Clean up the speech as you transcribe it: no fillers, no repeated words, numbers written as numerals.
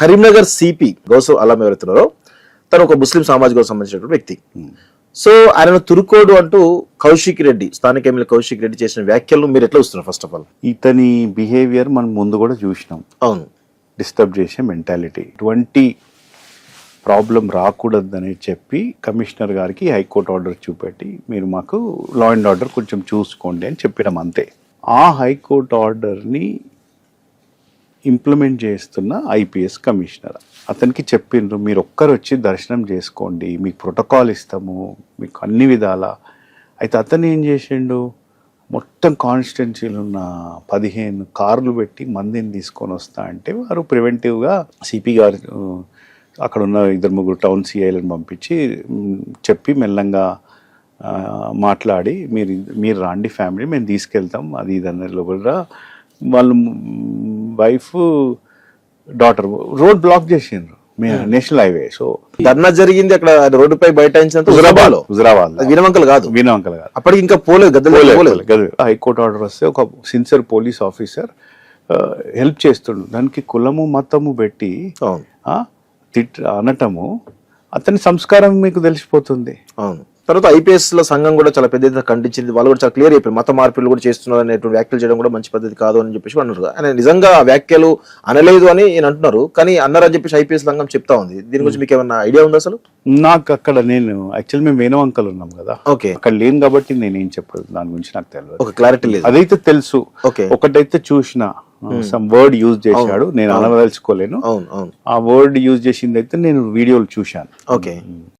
Karimnagar CP గౌసవ్ అలం ఎవరైతున్నారో తను ఒక ముస్లిం సామాజిక సంబంధించినటువంటి వ్యక్తి. సో ఆయన తురుకోడు అంటూ కౌశిక్ రెడ్డి, స్థానిక ఎమ్మెల్యే కౌశిక్ రెడ్డి చేసిన వ్యాఖ్యలను మీరు ఎట్లా చూస్తున్నారు? ఫస్ట్ ఆఫ్ ఆల్ ఇతని బిహేవియర్ మనం ముందు కూడా చూసినాం. అవును, డిస్టర్బ్ చేసే మెంటాలిటీ, ఇటువంటి ప్రాబ్లం రాకూడదని చెప్పి కమిషనర్ గారికి హైకోర్టు ఆర్డర్ చూపెట్టి మీరు మాకు లా అండ్ ఆర్డర్ కొంచెం చూసుకోండి అని చెప్పడం అంతే. ఆ హైకోర్టు ఆర్డర్ని ఇంప్లిమెంట్ చేస్తున్న ఐపీఎస్ కమిషనర్ అతనికి చెప్పిండ్రు మీరు ఒక్కరు వచ్చి దర్శనం చేసుకోండి, మీకు ప్రోటోకాల్ ఇస్తాము, మీకు అన్ని విధాల. అయితే అతను ఏం చేసిండు, మొత్తం కాన్స్టిట్యున్సీలో ఉన్న 15 కార్లు పెట్టి మందిని తీసుకొని వస్తా అంటే వారు ప్రివెంటివ్గా సిపి గారు అక్కడ ఉన్న 2-3 టౌన్ సిఐలను పంపించి చెప్పి మెల్లంగా మాట్లాడి మీరు రాండి ఫ్యామిలీ, మేము తీసుకెళ్తాం అది ఇదన్న లోపల వాళ్ళు వైఫ్ డాటర్ రోడ్ బ్లాక్ చేసిండ్రు నేషనల్ హైవే. సో ధర్నా జరిగింది అక్కడ రోడ్డుపై బైఠాయించినంత హుజరాబాద్ వినవంకలు కాదు, అప్పటికి ఇంకా పోలేదు గద్దెలు. హైకోర్టు ఆర్డర్ వస్తే ఒక సిన్సియర్ పోలీస్ ఆఫీసర్ హెల్ప్ చేస్తుండు. దానికి కులము మతము పెట్టి అనటము అతని సంస్కారం మీకు తెలిసిపోతుంది. అవును. తర్వాత ఐపీఎస్ లో సంఘం కూడా చాలా పెద్ద ఎత్తున ఖండించింది. వాళ్ళు కూడా చాలా క్లియర్ అయిపోయి మత మార్పులు కూడా చేస్తున్నారు అనేటువంటి వ్యాఖ్యలు చేయడం కూడా మంచి పద్ధతి కాదు అని చెప్పేసి అన్నారు. ఆయన నిజంగా ఆ వ్యాఖ్యలు అనలేదు అని నేను అంటున్నారు, కానీ అన్నారని చెప్పేసి ఐపీఎస్ సంఘం చెప్తా ఉంది. దీని గురించి మీకు ఏమన్నా ఐడియా ఉందా అసలు? నాకు అక్కడ నేను యాక్చువల్ మేము వేణువంకలు ఉన్నాం కదా, ఓకే, అక్కడ లేను కాబట్టి నేనేం చెప్పదు దాని గురించి నాకు తెలియదు. ఒక క్లారిటీ లేదు. అదైతే తెలుసు, ఓకే, ఒకటైతే చూసిన సమ్ వర్డ్ యూజ్ చేశాడు, నేను అనదలుచుకోలేను. అవును అవును, ఆ వర్డ్ యూజ్ చేసింది అయితే నేను వీడియోలు చూశాను. ఓకే.